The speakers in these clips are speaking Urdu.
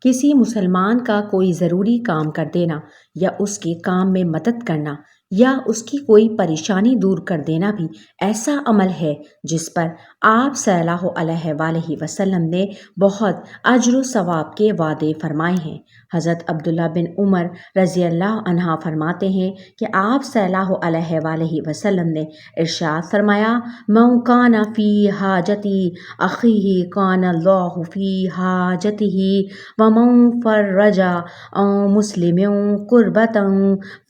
کسی مسلمان کا کوئی ضروری کام کر دینا یا اس کے کام میں مدد کرنا یا اس کی کوئی پریشانی دور کر دینا بھی ایسا عمل ہے جس پر آپ صلی اللہ علیہ وآلہ وسلم نے بہت اجر و ثواب کے وعدے فرمائے ہیں۔ حضرت عبداللہ بن عمر رضی اللہ عنہ فرماتے ہیں کہ آپ صلی اللہ علیہ وآلہ وسلم نے ارشاد فرمایا، من کان فی حاجتی اخیہ کان اللہ فی حاجتہ ومن فرج عن مسلم کربۃ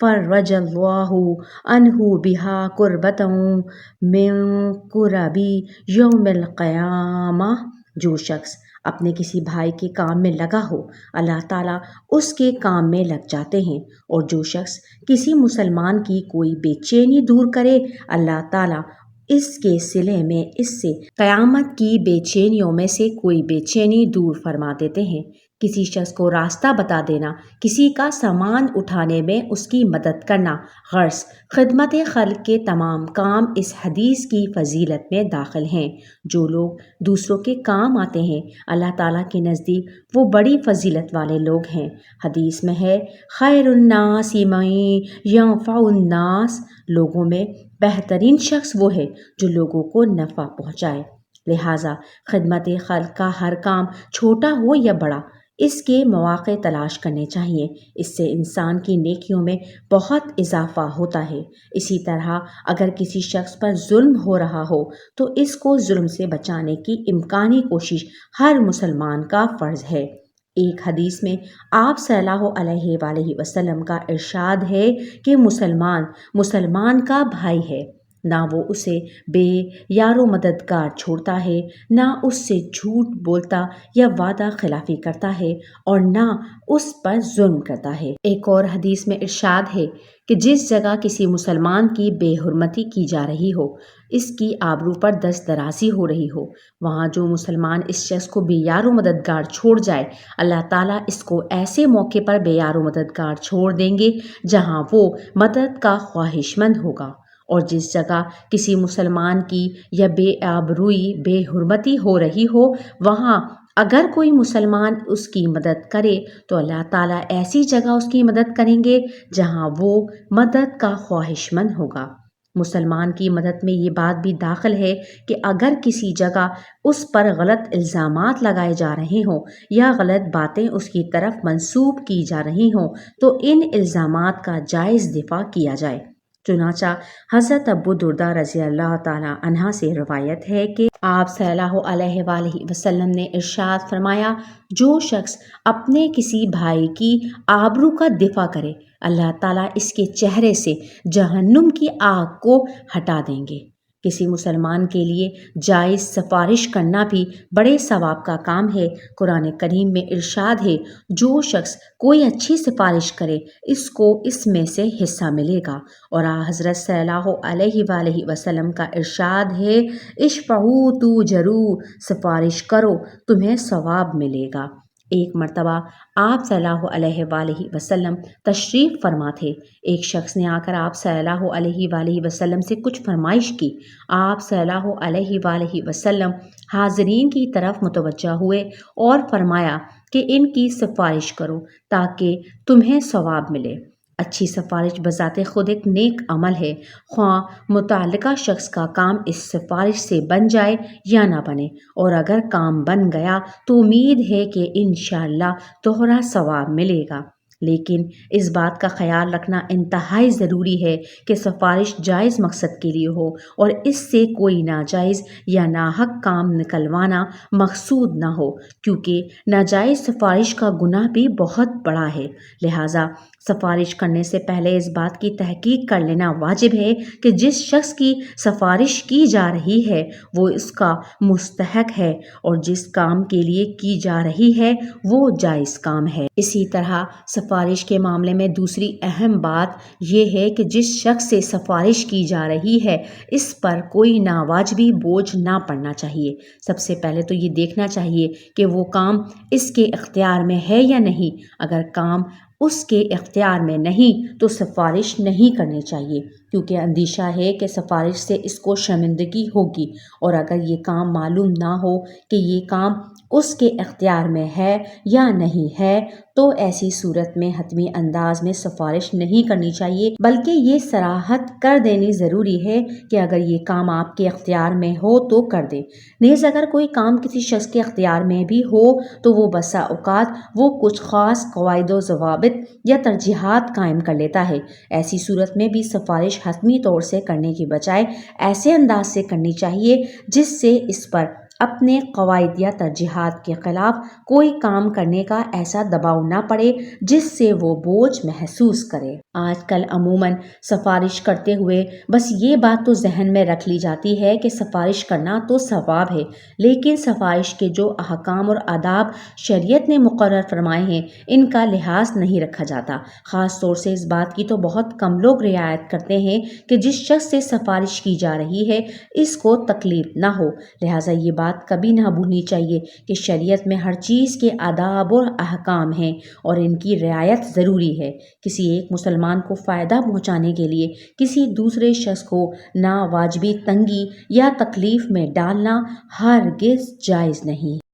فرج اللہ عنہ بہا کربۃ من کرب یوم القیامہ۔ جو شخص اپنے کسی بھائی کے کام میں لگا ہو، اللہ تعالیٰ اس کے کام میں لگ جاتے ہیں، اور جو شخص کسی مسلمان کی کوئی بے چینی دور کرے، اللہ تعالیٰ اس کے صلے میں اس سے قیامت کی بے چینیوں میں سے کوئی بے چینی دور فرما دیتے ہیں۔ کسی شخص کو راستہ بتا دینا، کسی کا سامان اٹھانے میں اس کی مدد کرنا، غرض خدمت خلق کے تمام کام اس حدیث کی فضیلت میں داخل ہیں۔ جو لوگ دوسروں کے کام آتے ہیں، اللہ تعالیٰ کے نزدیک وہ بڑی فضیلت والے لوگ ہیں۔ حدیث میں ہے، خیر الناس من ینفع الناس، لوگوں میں بہترین شخص وہ ہے جو لوگوں کو نفع پہنچائے۔ لہٰذا خدمت خلق کا ہر کام چھوٹا ہو یا بڑا، اس کے مواقع تلاش کرنے چاہیے، اس سے انسان کی نیکیوں میں بہت اضافہ ہوتا ہے۔ اسی طرح اگر کسی شخص پر ظلم ہو رہا ہو تو اس کو ظلم سے بچانے کی امکانی کوشش ہر مسلمان کا فرض ہے۔ ایک حدیث میں آپ صلی اللہ علیہ وآلہ وسلم کا ارشاد ہے کہ مسلمان کا بھائی ہے، نہ وہ اسے بے یار و مددگار چھوڑتا ہے، نہ اس سے جھوٹ بولتا یا وعدہ خلافی کرتا ہے، اور نہ اس پر ظلم کرتا ہے۔ ایک اور حدیث میں ارشاد ہے کہ جس جگہ کسی مسلمان کی بے حرمتی کی جا رہی ہو، اس کی آبرو پر دست درازی ہو رہی ہو، وہاں جو مسلمان اس شخص کو بے یار و مددگار چھوڑ جائے، اللہ تعالیٰ اس کو ایسے موقع پر بے یار و مددگار چھوڑ دیں گے جہاں وہ مدد کا خواہش مند ہوگا۔ اور جس جگہ کسی مسلمان کی یا بے آبروئی بے حرمتی ہو رہی ہو، وہاں اگر کوئی مسلمان اس کی مدد کرے تو اللہ تعالیٰ ایسی جگہ اس کی مدد کریں گے جہاں وہ مدد کا خواہش مند ہوگا۔ مسلمان کی مدد میں یہ بات بھی داخل ہے کہ اگر کسی جگہ اس پر غلط الزامات لگائے جا رہے ہوں یا غلط باتیں اس کی طرف منسوب کی جا رہی ہوں تو ان الزامات کا جائز دفاع کیا جائے۔ چنانچہ حضرت ابو درداء رضی اللہ تعالیٰ عنہ سے روایت ہے کہ آپ صلی اللہ علیہ وآلہ وسلم نے ارشاد فرمایا، جو شخص اپنے کسی بھائی کی آبرو کا دفاع کرے، اللہ تعالیٰ اس کے چہرے سے جہنم کی آگ کو ہٹا دیں گے۔ کسی مسلمان کے لیے جائز سفارش کرنا بھی بڑے ثواب کا کام ہے۔ قرآن کریم میں ارشاد ہے، جو شخص کوئی اچھی سفارش کرے اس کو اس میں سے حصہ ملے گا، اور حضرت صلی اللہ علیہ وآلہ وسلم کا ارشاد ہے، اشفعوا تؤجروا، سفارش کرو تمہیں ثواب ملے گا۔ ایک مرتبہ آپ صلی اللہ علیہ وآلہ وسلم تشریف فرما تھے۔ ایک شخص نے آ کر آپ صلی اللہ علیہ وآلہ وسلم سے کچھ فرمائش کی۔ آپ صلی اللہ علیہ وآلہ وسلم حاضرین کی طرف متوجہ ہوئے اور فرمایا کہ ان کی سفارش کرو تاکہ تمہیں ثواب ملے۔ اچھی سفارش بذات خود ایک نیک عمل ہے، خواہ متعلقہ شخص کا کام اس سفارش سے بن جائے یا نہ بنے، اور اگر کام بن گیا تو امید ہے کہ انشاءاللہ دوہرا ثواب ملے گا۔ لیکن اس بات کا خیال رکھنا انتہائی ضروری ہے کہ سفارش جائز مقصد کے لیے ہو اور اس سے کوئی ناجائز یا ناحق کام نکلوانا مقصود نہ ہو، کیونکہ ناجائز سفارش کا گناہ بھی بہت بڑا ہے۔ لہٰذا سفارش کرنے سے پہلے اس بات کی تحقیق کر لینا واجب ہے کہ جس شخص کی سفارش کی جا رہی ہے وہ اس کا مستحق ہے، اور جس کام کے لیے کی جا رہی ہے وہ جائز کام ہے۔ اسی طرح سفارش کے معاملے میں دوسری اہم بات یہ ہے کہ جس شخص سے سفارش کی جا رہی ہے اس پر کوئی ناواجبی بوجھ نہ پڑنا چاہیے۔ سب سے پہلے تو یہ دیکھنا چاہیے کہ وہ کام اس کے اختیار میں ہے یا نہیں۔ اگر کام اس کے اختیار میں نہیں تو سفارش نہیں کرنی چاہیے، کیونکہ اندیشہ ہے کہ سفارش سے اس کو شرمندگی ہوگی، اور اگر یہ کام معلوم نہ ہو کہ یہ کام اس کے اختیار میں ہے یا نہیں ہے تو ایسی صورت میں حتمی انداز میں سفارش نہیں کرنی چاہیے، بلکہ یہ صراحت کر دینی ضروری ہے کہ اگر یہ کام آپ کے اختیار میں ہو تو کر دیں۔ نیز اگر کوئی کام کسی شخص کے اختیار میں بھی ہو تو وہ بسا اوقات وہ کچھ خاص قواعد و ضوابط یا ترجیحات قائم کر لیتا ہے۔ ایسی صورت میں بھی سفارش حتمی طور سے کرنے کی بجائے ایسے انداز سے کرنی چاہیے جس سے اس پر اپنے قواعد یا ترجیحات کے خلاف کوئی کام کرنے کا ایسا دباؤ نہ پڑے جس سے وہ بوجھ محسوس کرے۔ آج کل عموماً سفارش کرتے ہوئے بس یہ بات تو ذہن میں رکھ لی جاتی ہے کہ سفارش کرنا تو ثواب ہے، لیکن سفارش کے جو احکام اور آداب شریعت نے مقرر فرمائے ہیں ان کا لحاظ نہیں رکھا جاتا۔ خاص طور سے اس بات کی تو بہت کم لوگ رعایت کرتے ہیں کہ جس شخص سے سفارش کی جا رہی ہے اس کو تکلیف نہ ہو۔ لہٰذا یہ بات کبھی نہ بھولنی چاہیے کہ شریعت میں ہر چیز کے آداب اور احکام ہیں اور ان کی رعایت ضروری ہے۔ کسی ایک مسلمان کو فائدہ پہنچانے کے لیے کسی دوسرے شخص کو ناواجبی تنگی یا تکلیف میں ڈالنا ہرگز جائز نہیں۔